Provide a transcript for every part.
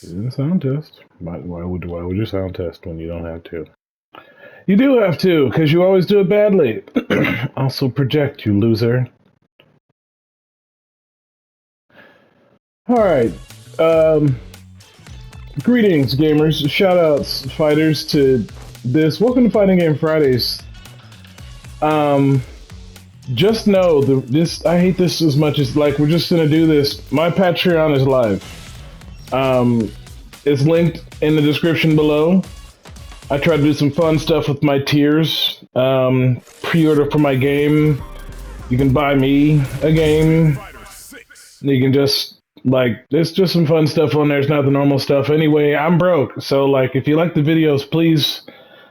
You didn't sound test. Why would you sound test when you don't have to? You do have to, because you always do it badly. Also project, you loser. Alright. Greetings, gamers. Shoutouts, fighters, to this. Welcome to Fighting Game Fridays. Just know, I hate this as much as, like, we're just gonna do this. My Patreon is live. It's linked in the description below. I try to do some fun stuff with my tiers. Pre-order for my game. You can buy me a game. You can just, like, there's just some fun stuff on there. It's not the normal stuff. Anyway, I'm broke. So, like, if you like the videos, please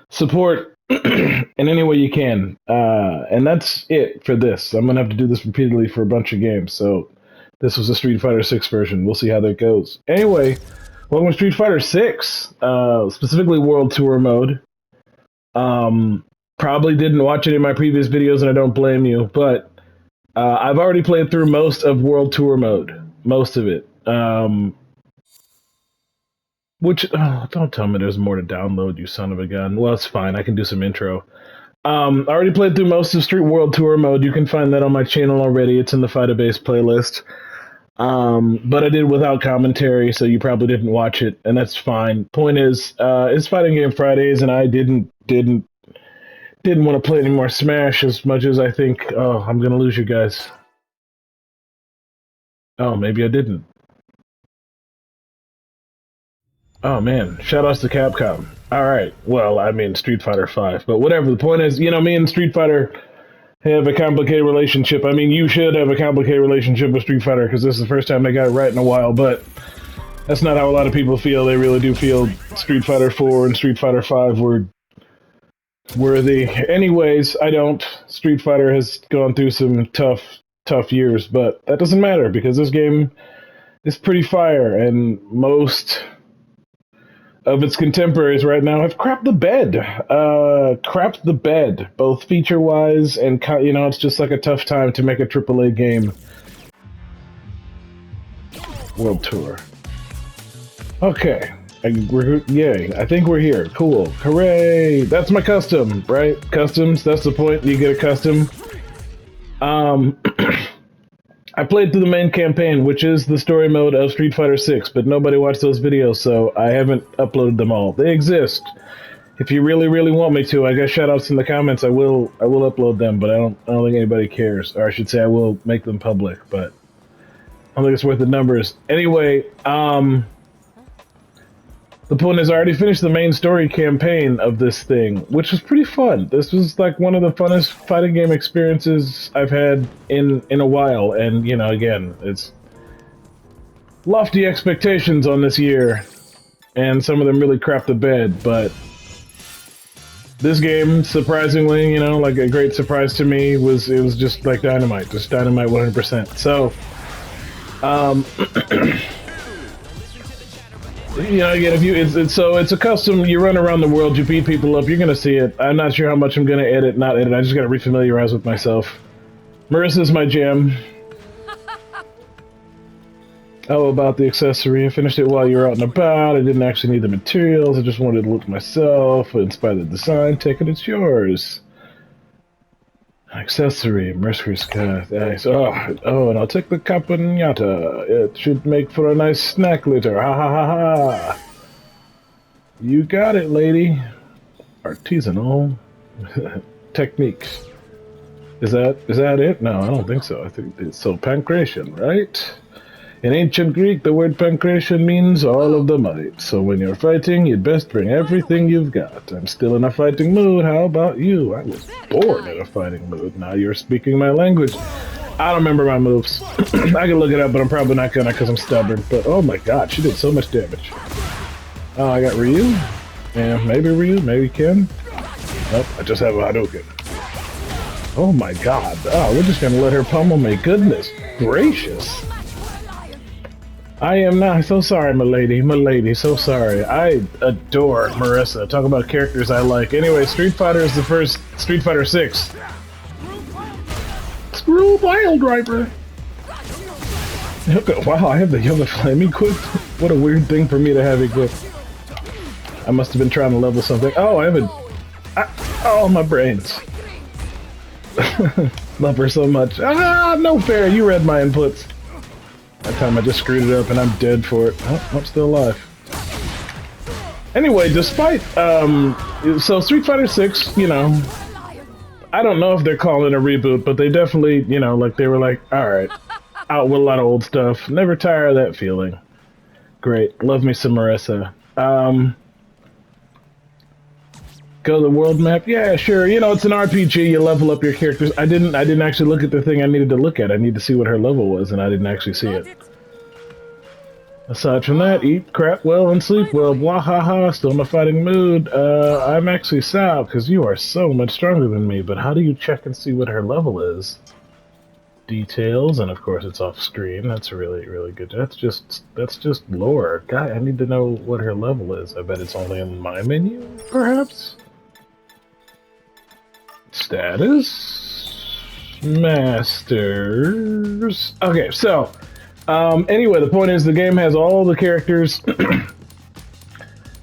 support in any way you can. And that's it for this. I'm going to have to do this repeatedly for a bunch of games. So, this was a Street Fighter 6 version. We'll see how that goes. Anyway, welcome to Street Fighter 6. Specifically World Tour mode. Probably didn't watch any of my previous videos, and I don't blame you. But I've already played through most of World Tour mode. Most of it. Don't tell me there's more to download, you son of a gun. Well, it's fine. I can do some intro. I already played through most of Street World Tour mode. You can find that on my channel already. It's in the Fighter Base playlist. But I did without commentary, so you probably didn't watch it, and that's fine. Point is, it's Fighting Game Fridays, and I didn't want to play any more Smash as much as I think, oh, I'm gonna lose you guys. Oh, maybe I didn't. Oh man, shoutouts to Capcom. Alright, well, I mean Street Fighter 5, but whatever. The point is, me and Street Fighter have a complicated relationship. I mean, you should have a complicated relationship with Street Fighter, because this is the first time I got it right in a while, but that's not how a lot of people feel. They really do feel Street Fighter 4 and Street Fighter 5 were worthy. Anyways, I don't. Street Fighter has gone through some tough years, but that doesn't matter, because this game is pretty fire, and most of its contemporaries right now have crapped the bed. Both feature-wise and, it's just like a tough time to make a AAA game. World Tour. Okay. Yay. I think we're here. Cool. Hooray! That's my custom, right? Customs, that's the point. You get a custom. I played through the main campaign, which is the story mode of Street Fighter 6, but nobody watched those videos, so I haven't uploaded them all. They exist. If you really, really want me to, I got shoutouts in the comments. I will upload them, but I don't think anybody cares. Or I should say, I will make them public, but I don't think it's worth the numbers. Anyway, the point is, I already finished the main story campaign of this thing, which was pretty fun. This was like one of the funnest fighting game experiences I've had in a while, and again, it's lofty expectations on this year, and some of them really crap the bed, but this game, surprisingly, like a great surprise to me, was just like dynamite, 100%. So, again, it's a custom. You run around the world, you beat people up, you're gonna see it. I'm not sure how much I'm gonna not edit. I just gotta refamiliarize with myself. Marissa's my jam. Oh, about the accessory. I finished it while you were out and about. I didn't actually need the materials. I just wanted to look myself, inspire the design. Take it, it's yours. Accessory, Mercury Sky. Nice. Oh, and I'll take the campagnata. It should make for a nice snack later. Ha ha ha ha. You got it, lady. Artisanal techniques. Is that it? No, I don't think so. I think it's so pancration, right? In ancient Greek, the word pancration means all of the might. So when you're fighting, you'd best bring everything you've got. I'm still in a fighting mood. How about you? I was born in a fighting mood. Now you're speaking my language. I don't remember my moves. I can look it up, but I'm probably not gonna because I'm stubborn. But oh my god, she did so much damage. Oh, I got Ryu. Yeah, maybe Ryu, maybe Ken. Nope, I just have a Hadouken. Oh my god. Oh, we're just gonna let her pummel me. Goodness gracious. I am not so sorry, my lady, so sorry. I adore Marissa. Talk about characters I like. Anyway, Street Fighter is the first Street Fighter 6. Screw Pile Driver! Wow, I have the Yoga Flame equipped? What a weird thing for me to have equipped. I must have been trying to level something. Oh, I haven't... oh, my brains. Love her so much. Ah, no fair, you read my inputs. That time I just screwed it up and I'm dead for it. Oh, I'm still alive. Anyway, despite, so Street Fighter 6, you know, I don't know if they're calling it a reboot, but they definitely, you know, like, they were like, alright, out with a lot of old stuff. Never tire of that feeling. Great. Love me some Marissa. Go to the world map? Yeah, sure. You know, it's an RPG. You level up your characters. I didn't actually look at the thing I needed to look at. I need to see what her level was, and I didn't actually see it. Aside from that, eat, crap well, and sleep well. Blah ha ha. Still in a fighting mood. I'm actually sad because you are so much stronger than me. But how do you check and see what her level is? Details, and of course it's off screen. That's really, really good. That's just lore. God, I need to know what her level is. I bet it's only in my menu, perhaps. Status Masters. Okay, so anyway, the point is the game has all the characters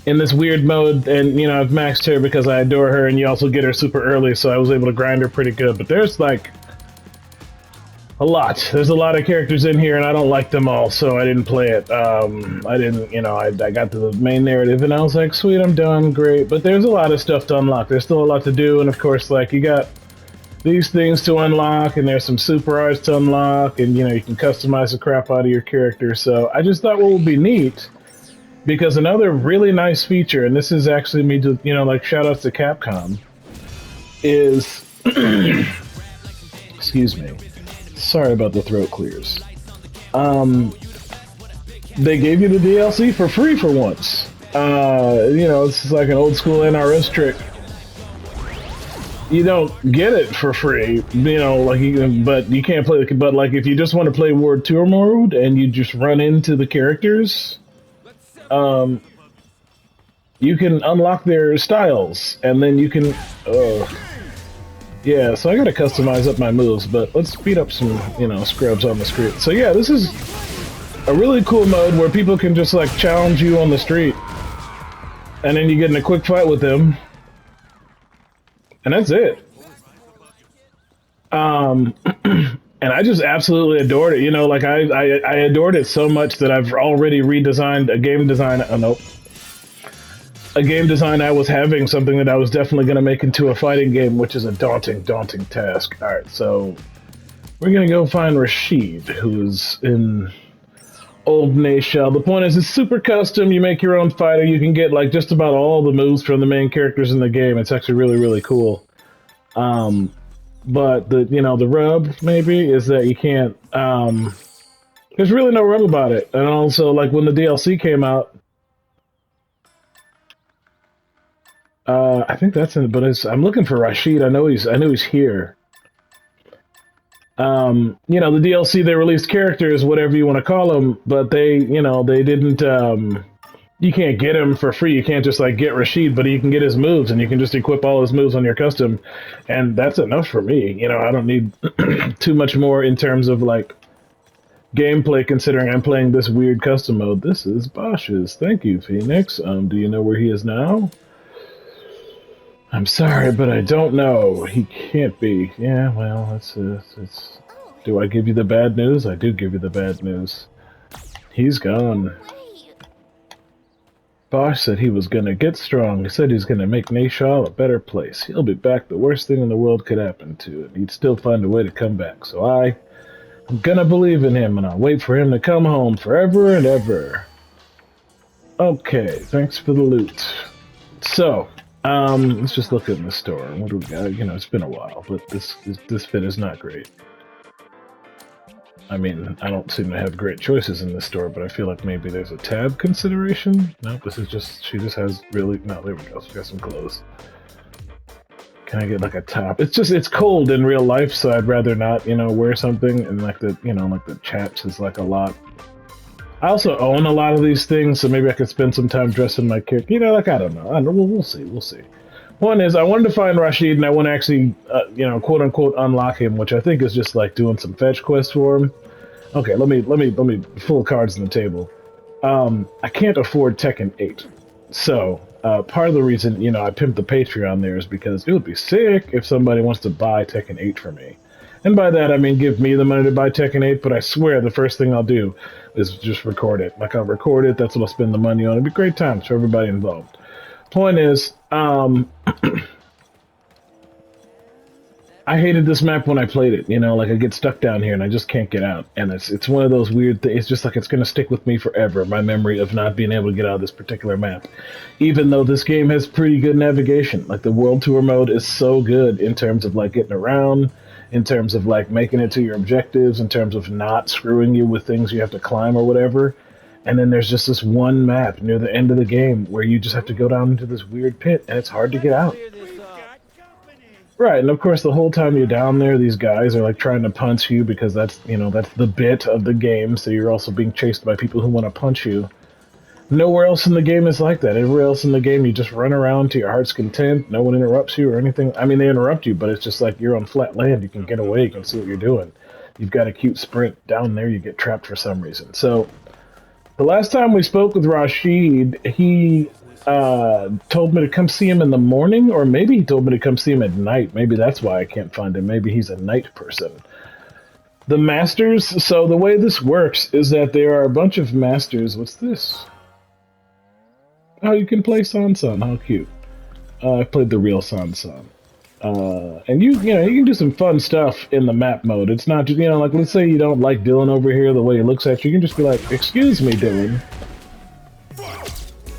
in this weird mode, and you know, I've maxed her because I adore her, and you also get her super early, so I was able to grind her pretty good. But there's like a lot. There's a lot of characters in here, and I don't like them all, so I didn't play it. I didn't, you know, I got to the main narrative, and I was like, sweet, I'm done, great. But there's a lot of stuff to unlock. There's still a lot to do, and of course, like, you got these things to unlock, and there's some super arts to unlock, and, you know, you can customize the crap out of your character. So I just thought what would be neat, because another really nice feature, and this is actually me, to, you know, like, shoutouts to Capcom, is... excuse me. Sorry about the throat clears. They gave you the DLC for free for once. You know, it's like an old school NRS trick. You don't get it for free, you know, like, but you can't play the, but like if you just want to play World Tour mode and you just run into the characters, you can unlock their styles, and then you can, yeah, so I gotta customize up my moves, but let's speed up some, you know, scrubs on the street. So yeah, this is a really cool mode where people can just, like, challenge you on the street. And then you get in a quick fight with them. And that's it. And I just absolutely adored it. You know, like, I adored it so much that I've already redesigned a game design, a game design I was having, something that I was definitely going to make into a fighting game, which is a daunting task. Alright, so we're going to go find Rashid, who's in Old Nashell. The point is, it's super custom. You make your own fighter. You can get, like, just about all the moves from the main characters in the game. It's actually really, really cool. But the, you know, the rub, maybe, is that you can't, there's really no rub about it. And also, like, when the DLC came out, I think that's in, but I'm looking for Rashid. I know he's here. You know, the DLC, they released characters, whatever you want to call them, but they, you know, they didn't, you can't get him for free. You can't just, like, get Rashid, but you can get his moves, and you can just equip all his moves on your custom, and that's enough for me. You know, I don't need too much more in terms of, like, gameplay, considering I'm playing this weird custom mode. This is Bosch's. Thank you, Phoenix. Do you know where he is now? I'm sorry, but I don't know. He can't be. Yeah, well, it's... Do I give you the bad news? I do give you the bad news. He's gone. Bosch said he was gonna get strong. He said he's gonna make Nashall a better place. He'll be back. The worst thing in the world could happen to it. He'd still find a way to come back. So I'm gonna believe in him, and I'll wait for him to come home forever and ever. Okay, thanks for the loot. So... let's just look in the store. What do we got? You know, it's been a while, but this fit is not great. I mean, I don't seem to have great choices in this store, but I feel like maybe there's a tab consideration? No, this is just, she just has really, no, there we go, she got some clothes. Can I get, like, a top? It's just, it's cold in real life, so I'd rather not, you know, wear something, and, like, the, you know, like, the chaps is, like, a lot. I also own a lot of these things, so maybe I could spend some time dressing my character. You know, like, I don't know. We'll see. We'll see. One is, I wanted to find Rashid, and I want to actually, you know, quote-unquote unlock him, which I think is just, like, doing some fetch quests for him. Okay, let me full cards on the table. I can't afford Tekken 8. So, part of the reason, I pimp the Patreon there is because it would be sick if somebody wants to buy Tekken 8 for me. And by that, I mean give me the money to buy Tekken 8, but I swear the first thing I'll do is just record it. Like, I'll record it, that's what I'll spend the money on. It'd be great times for everybody involved. Point is, I hated this map when I played it. Like I get stuck down here and I just can't get out. And it's one of those weird things. It's just like it's gonna stick with me forever. My memory of not being able to get out of this particular map, even though this game has pretty good navigation. Like the World Tour mode is so good in terms of like getting around, in terms of like making it to your objectives, in terms of not screwing you with things you have to climb or whatever. And then there's just this one map near the end of the game where you just have to go down into this weird pit and it's hard to get out. Right, and of course the whole time you're down there, these guys are like trying to punch you because that's the bit of the game, so you're also being chased by people who want to punch you. Nowhere else in the game is like that. Everywhere else in the game you just run around to your heart's content, no one interrupts you or anything. I mean, they interrupt you, but it's just like you're on flat land, you can get away, you can see what you're doing. You've got a cute sprint. Down there you get trapped for some reason. So, the last time we spoke with Rashid, he told me to come see him in the morning, or maybe he told me to come see him at night. Maybe that's why I can't find him. Maybe he's a night person. The masters, so the way this works is that there are a bunch of masters. What's this? Oh, you can play Sansan. How cute. I played the real Sansan. And you can do some fun stuff in the map mode. It's not just, like let's say you don't like Dylan over here, the way he looks at you. You can just be like, excuse me, Dylan.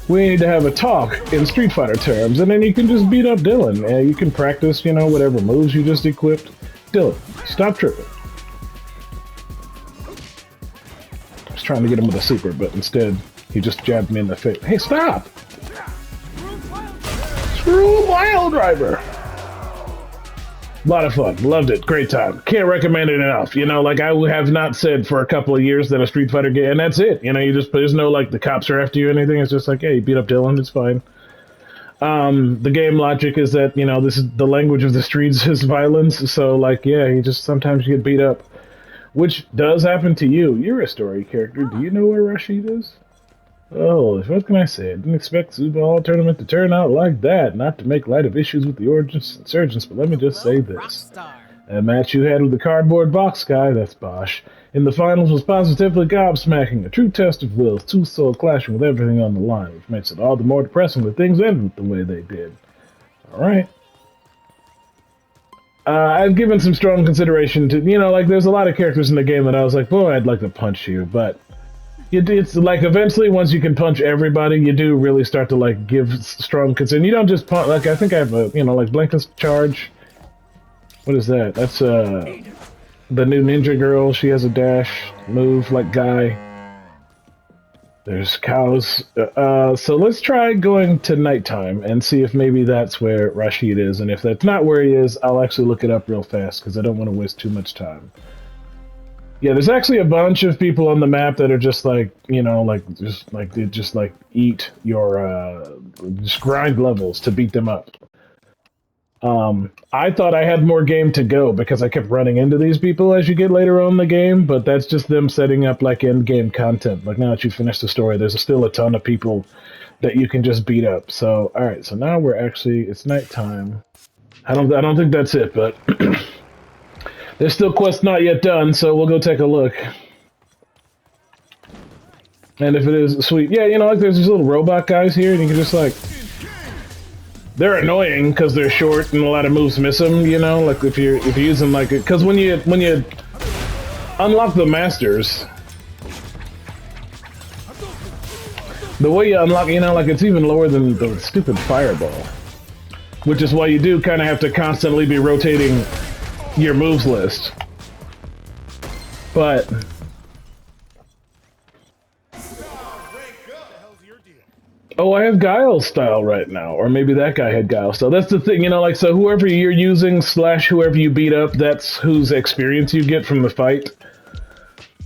We need to have a talk in Street Fighter terms, and then you can just beat up Dylan. And you can practice, whatever moves you just equipped. Dylan, stop tripping. I was trying to get him with a super, but instead, he just jabbed me in the face. Hey, stop! Screw Wild Driver! A lot of fun. Loved it. Great time. Can't recommend it enough. Like I have not said for a couple of years that a Street Fighter game, and that's it. There's no like the cops are after you or anything. It's just like, hey, you beat up Dylan, it's fine. The game logic is that, this is the language of the streets is violence. So like, yeah, sometimes you get beat up, which does happen to you. You're a story character. Do you know where Rashid is? Oh, what can I say? I didn't expect the Super Hall tournament to turn out like that. Not to make light of issues with the insurgents, but let me just say this. That match you had with the cardboard box guy, that's Bosch, in the finals was positively gobsmacking. A true test of wills, two souls clashing with everything on the line, which makes it all the more depressing that things ended the way they did. Alright. I've given some strong consideration to, there's a lot of characters in the game that I was like, boy, I'd like to punch you, but it's like eventually once you can punch everybody, you do really start to like give strong concern. You don't just punch, like I think I have a, like Blanka's charge. What is that? That's the new ninja girl. She has a dash move like Guy. There's cows. So let's try going to nighttime and see if maybe that's where Rashid is. And if that's not where he is, I'll actually look it up real fast because I don't want to waste too much time. Yeah, there's actually a bunch of people on the map that are just like, they just like eat your, just grind levels to beat them up. I thought I had more game to go because I kept running into these people as you get later on in the game, but that's just them setting up like end-game content. Like now that you finished the story, there's still a ton of people that you can just beat up. So, alright, so now it's nighttime. I don't think that's it, but... There's still quest not yet done, so we'll go take a look. And if it is sweet, yeah, like there's these little robot guys here, and you can just like, they're annoying because they're short and a lot of moves miss them. Like if you use them like, because when you unlock the masters, the way you unlock, like it's even lower than the stupid fireball, which is why you do kind of have to constantly be rotating your moves list. But oh, I have Guile style right now, or maybe that guy had Guile style. That's the thing, like so whoever you're using / whoever you beat up, that's whose experience you get from the fight.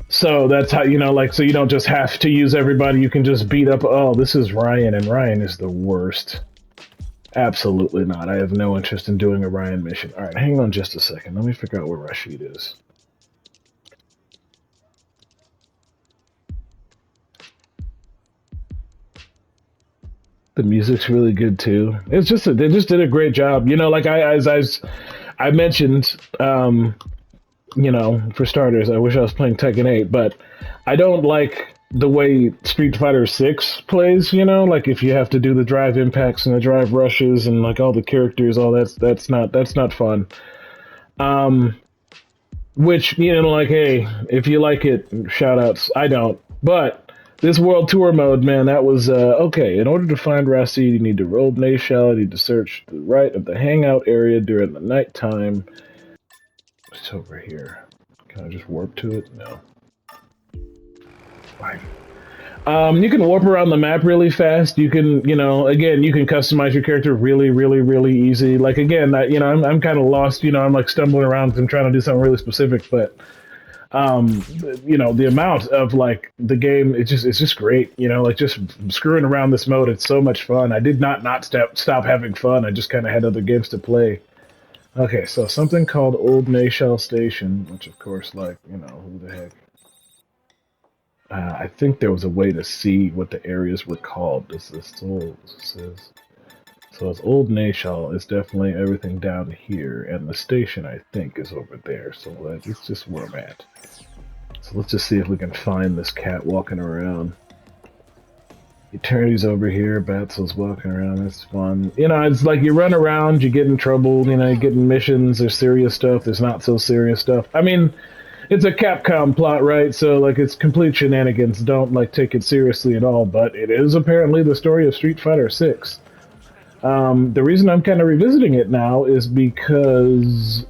So that's how, so you don't just have to use everybody, you can just beat up, oh, this is Ryan, and Ryan is the worst. Absolutely not. I have no interest in doing a Ryan mission. Alright, hang on just a second. Let me figure out where Rashid is. The music's really good too. It's just they just did a great job. You know, like I mentioned, you know, for starters, I wish I was playing Tekken 8, but I don't like the way Street Fighter 6 plays, you know, like if you have to do the drive impacts and the drive rushes and like all the characters, all that's not fun. Um which, you know, like hey, if you like it, shout outs. I don't. But this world tour mode, man, that was okay. In order to find Rashid, you need to roll Nashell, you need to search to the right of the hangout area during the nighttime. It's over here. Can I just warp to it? No. Fine. You can warp around the map really fast. You can, you know, again, you can customize your character really, really, really easy. Like again, you know, I'm kind of lost. You know, I'm like stumbling around and trying to do something really specific, but you know, the amount of like the game, it's just great. You know, like just screwing around this mode, it's so much fun. I did not stop having fun. I just kind of had other games to play. Okay, so something called Old Nashell Station, which of course, like, you know, who the heck. I think there was a way to see what the areas were called. This says. So it's Old Nashell is definitely everything down here, and the station I think is over there. So that's just where I'm at. So let's just see if we can find this cat walking around. Eternity's over here, Batsel's walking around, that's fun. You know, it's like you run around, you get in trouble, you know, you get in missions, there's serious stuff, there's not so serious stuff. I mean, it's a Capcom plot, right? So, like, it's complete shenanigans. Don't, like, take it seriously at all. But it is apparently the story of Street Fighter 6. The reason I'm kind of revisiting it now is because,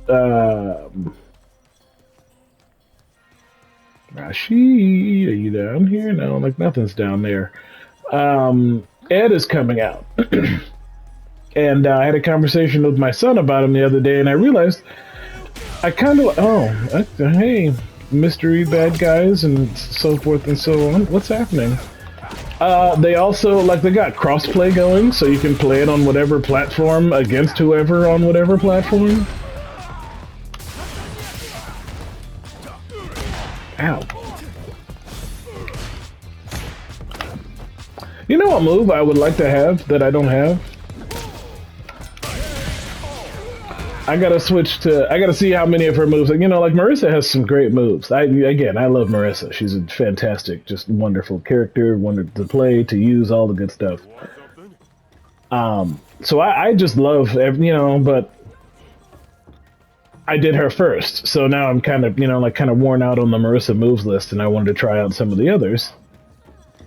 Rashid, are you down here? No, like, nothing's down there. Ed is coming out. And I had a conversation with my son about him the other day, and I realized I kind of, hey, mystery bad guys and so forth and so on. What's happening? They also, like, they got crossplay going, so you can play it on whatever platform against whoever on whatever platform. Ow. You know what move I would like to have that I don't have? I gotta see how many of her moves. You know, like Marissa has some great moves. I love Marissa. She's a fantastic, just wonderful character, wonderful to play, to use, all the good stuff. So I just love, you know, but I did her first. So now I'm kind of, you know, like kind of worn out on the Marissa moves list, and I wanted to try out some of the others.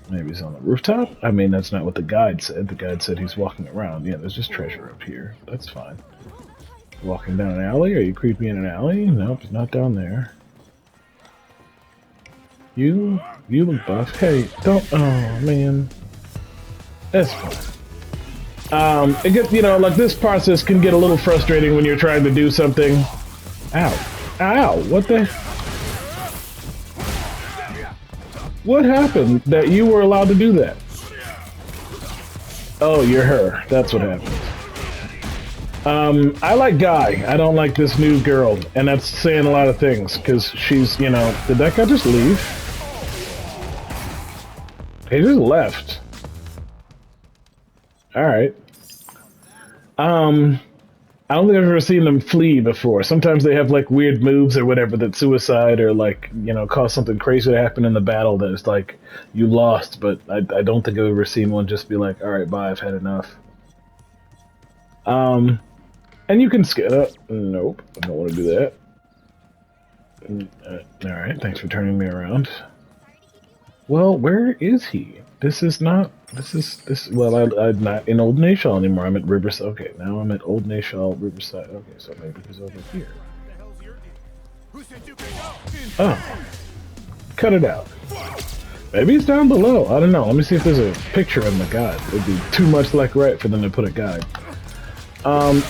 Maybe he's on the rooftop? I mean, that's not what the guide said. The guide said he's walking around. Yeah, there's just treasure up here. That's fine. Walking down an alley? Are you creepy in an alley? Nope, not down there. You look buff. Hey, don't. Oh man, that's fine. It gets, you know, like this process can get a little frustrating when you're trying to do something. Ow, ow! What the? What happened that you were allowed to do that? Oh, you're her. That's what happened. I like Guy. I don't like this new girl, and that's saying a lot of things, because she's, you know... Did that guy just leave? He just left. Alright. I don't think I've ever seen them flee before. Sometimes they have, like, weird moves or whatever that suicide or, like, you know, cause something crazy to happen in the battle that it's like, you lost, but I don't think I've ever seen one just be like, alright, bye, I've had enough. And you can skip. Nope, I don't want to do that. Alright, thanks for turning me around. Well, where is he? This is not. Well, I'm not in Old Nashell anymore. I'm at Riverside. Okay, now I'm at Old Nashell, Riverside. Okay, so maybe he's over here. Oh. Cut it out. Maybe it's down below. I don't know. Let me see if there's a picture in the guide. It'd be too much like right for them to put a guide.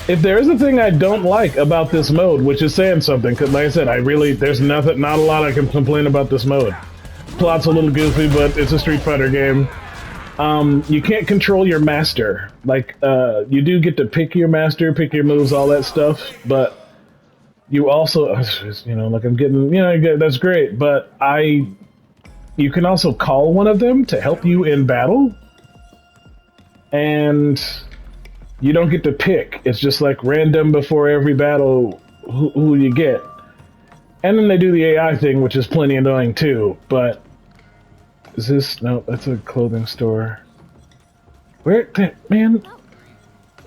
If there is a thing I don't like about this mode, which is saying something, because like I said, there's not a lot I can complain about this mode. Plot's a little goofy, but it's a Street Fighter game. You can't control your master. Like, you do get to pick your master, pick your moves, all that stuff, but you also, you know, like I'm getting, you know, that's great, but you can also call one of them to help you in battle. and you don't get to pick. It's just like random before every battle who you get. And then they do the AI thing, which is plenty annoying too, but... Is this... No, that's a clothing store. Where... Man...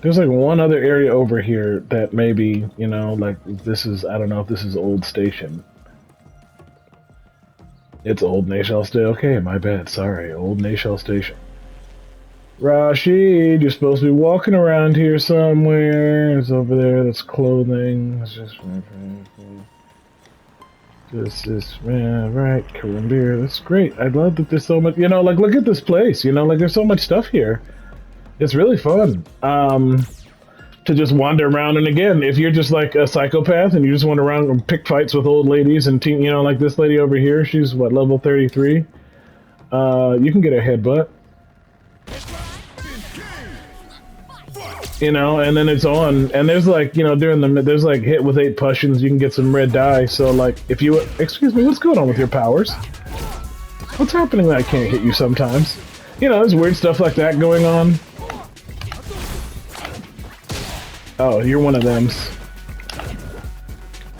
There's like one other area over here that maybe, you know, like this is... I don't know if this is Old Station. It's Old Nashell Station. Okay, my bad. Sorry. Old Nashell Station. Rashid, you're supposed to be walking around here somewhere. It's over there. That's clothing. It's just... This is, man, right, Columbia. That's great. I love that there's so much, you know, like, look at this place, you know, like, there's so much stuff here. It's really fun, to just wander around, and again, if you're just, like, a psychopath, and you just wander around and pick fights with old ladies, and, you know, like this lady over here, she's, what, level 33? You can get a headbutt. You know, and then it's on, and there's like, you know, there's like hit with 8 potions, you can get some red dye, so like, if you, excuse me, what's going on with your powers? What's happening that I can't hit you sometimes? You know, there's weird stuff like that going on. Oh, you're one of them.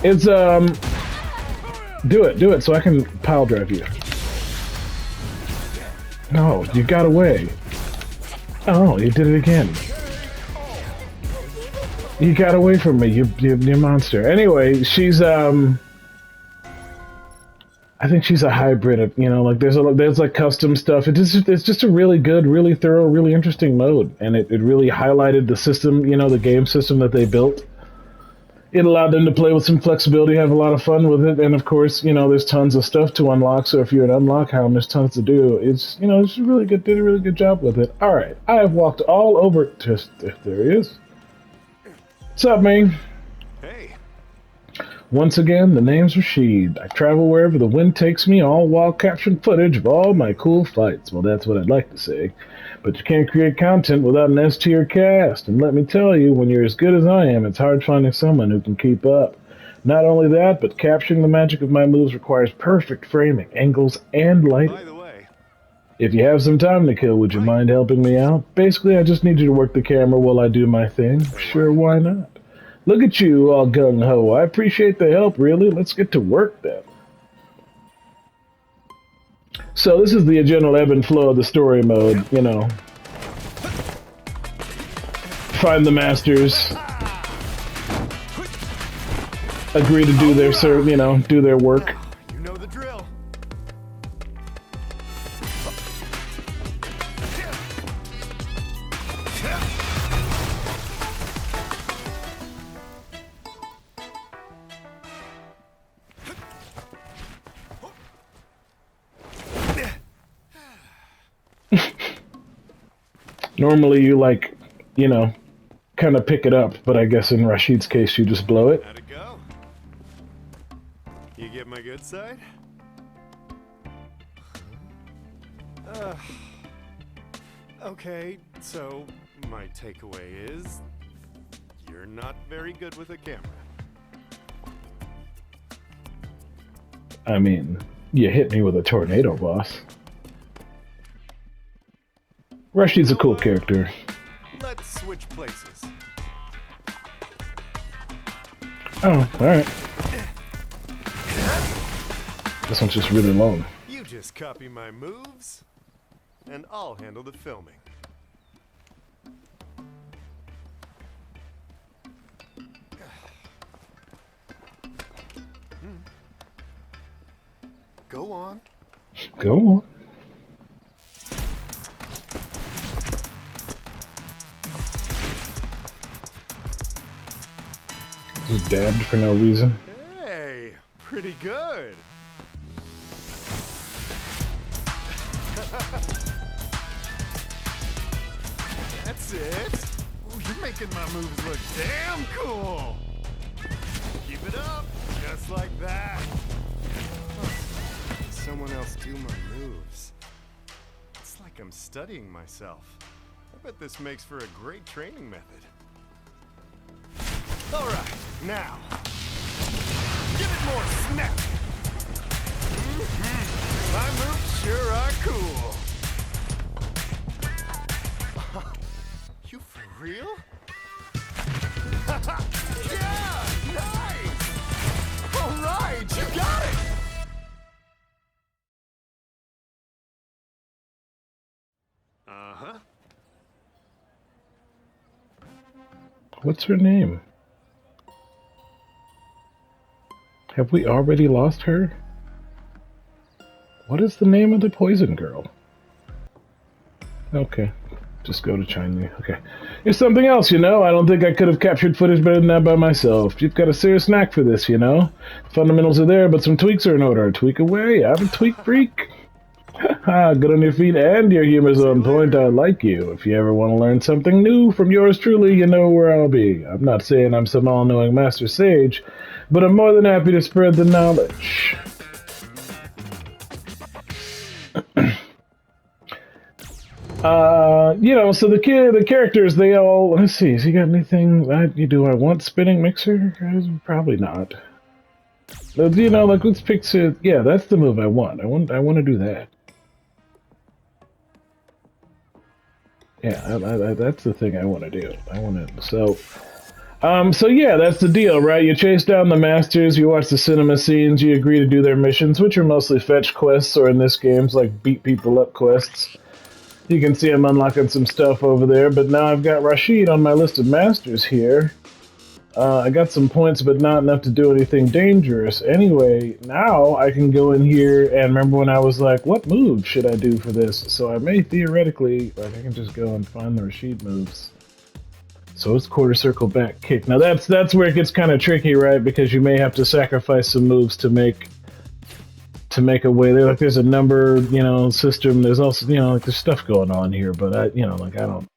It's, do it, so I can pile drive you. No, you got away. Oh, you did it again. You got away from me, you monster. Anyway, she's I think she's a hybrid of, you know, like there's like custom stuff. It's just a really good, really thorough, really interesting mode, and it really highlighted the system, you know, the game system that they built. It allowed them to play with some flexibility, have a lot of fun with it, and of course, you know, there's tons of stuff to unlock. So if you're an unlock hound, there's tons to do. It's, you know, it's really good. Did a really good job with it. All right, I have walked all over. Just there he is. What's up, man? Hey. Once again, the name's Rashid. I travel wherever the wind takes me, all while capturing footage of all my cool fights. Well, that's what I'd like to say. But you can't create content without an S-tier cast. And let me tell you, when you're as good as I am, it's hard finding someone who can keep up. Not only that, but capturing the magic of my moves requires perfect framing, angles, and lighting. By the way, If you have some time to kill, would you mind helping me out? Basically, I just need you to work the camera while I do my thing. Sure, why not? Look at you, all gung-ho. I appreciate the help, really. Let's get to work, then. So this is the general ebb and flow of the story mode, you know. Find the masters. Agree to do their, you know, do their work. you know the drill. Normally you, like, you know, kind of pick it up, but I guess in Rashid's case you just blow it. How'd it go? You get my good side? Okay, so my takeaway is you're not very good with a camera. I mean, you hit me with a tornado, boss. Rashid's a cool character. Let's switch places. Oh, alright. This one's just really long. You just copy my moves, and I'll handle the filming. Go on. Go on. Just dabbed for no reason. Hey, pretty good. That's it. Ooh, you're making my moves look damn cool. Keep it up, just like that. Someone else do my moves. It's like I'm studying myself. I bet this makes for a great training method. All right, now, give it more snap. My moves sure are cool. real? Yeah! Nice! Alright, you got it! Uh-huh. What's her name? Have we already lost her? What is the name of the poison girl? Okay. Just go to China. Okay. Here's something else, you know. I don't think I could have captured footage better than that by myself. You've got a serious knack for this, you know. Fundamentals are there, but some tweaks are in order. Tweak away. I'm a tweak freak. Haha, good on your feet and your humor's on point. I like you. If you ever want to learn something new from yours truly, you know where I'll be. I'm not saying I'm some all-knowing master sage, but I'm more than happy to spread the knowledge. You know, so the characters, they all, let's see, has he got anything, do I want spinning mixer? Probably not. But, you know, like, let's pick, yeah, that's the move I want. I want to do that. Yeah, that's the thing I want to do. I want to, so yeah, that's the deal, right? You chase down the masters, you watch the cinema scenes, you agree to do their missions, which are mostly fetch quests, or in this game's like beat people up quests. You can see I'm unlocking some stuff over there, but now I've got Rashid on my list of masters here. I got some points, but not enough to do anything dangerous. Anyway, now I can go in here and remember when I was like, what move should I do for this? So I may theoretically, like, I can just go and find the Rashid moves. So it's quarter circle back kick. Now that's where it gets kind of tricky, right? Because you may have to sacrifice some moves to make a way there. Like there's a number, you know, system. There's also, you know, like there's stuff going on here, but I don't.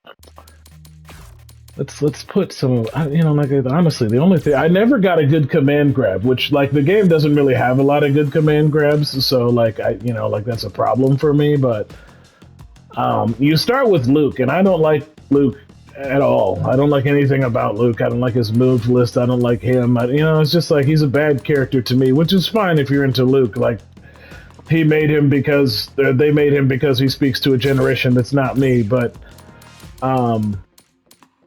Let's put some of, you know, like honestly, the only thing I never got a good command grab, which like the game doesn't really have a lot of good command grabs, so like like that's a problem for me. But you start with Luke, and I don't like Luke at all. I don't like anything about Luke. I don't like his move list. I don't like him. It's just like he's a bad character to me, which is fine if you're into Luke. Like they made him because he speaks to a generation that's not me. But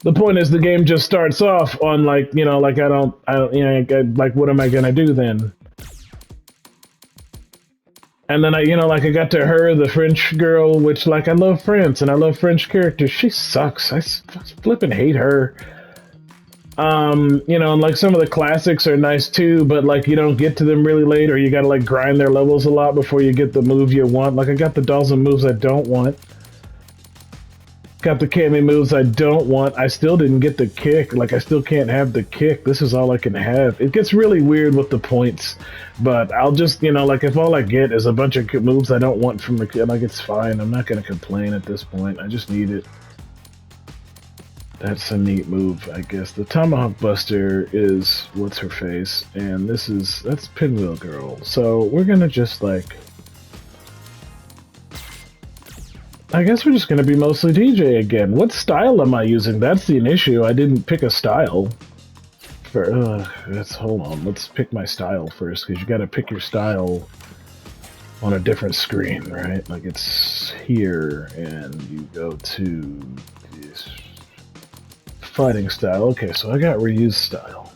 the point is, the game just starts off on like, you know, like I don't, like what am I gonna do then? And then I got to her, the French girl, which like I love France and I love French characters. She sucks. I flipping hate her. And like some of the classics are nice too, but like you don't get to them really late, or you gotta like grind their levels a lot before you get the move you want. Like I got the dolls and moves I don't want. Got the Kami moves I don't want. I still didn't get the kick. Like, I still can't have the kick. This is all I can have. It gets really weird with the points. But I'll just, like, if all I get is a bunch of moves I don't want from the kid, like, it's fine. I'm not going to complain at this point. I just need it. That's a neat move, I guess. The Tomahawk Buster is what's-her-face. And that's Pinwheel Girl. So, we're going to just, like... I guess we're just going to be mostly DJ again. What style am I using? That's the issue. I didn't pick a style. Hold on. Let's pick my style first, because you got to pick your style on a different screen, right? Like it's here, and you go to this fighting style. Okay, so I got reuse style.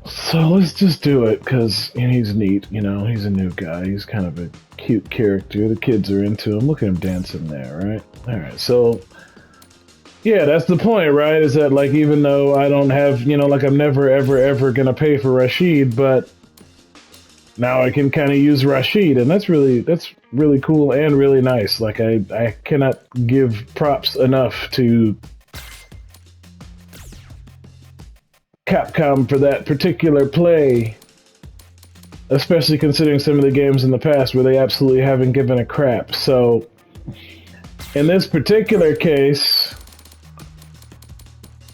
So let's just do it, because he's neat, he's a new guy. He's kind of a cute character. The kids are into him. Look at him dancing there, right? Alright, so yeah, that's the point, right? Is that like even though I don't have, like I'm never ever gonna pay for Rashid, but now I can kind of use Rashid, and that's really cool and really nice. Like I cannot give props enough to Capcom for that particular play, especially considering some of the games in the past where they absolutely haven't given a crap. So in this particular case,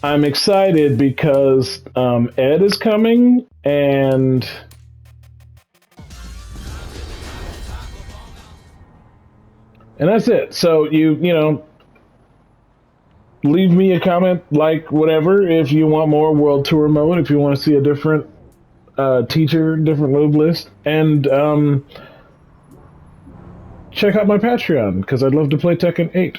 I'm excited because Ed is coming, and that's it. So you leave me a comment, like, whatever, if you want more World Tour mode, if you want to see a different teacher, different move list, and check out my Patreon, because I'd love to play Tekken 8.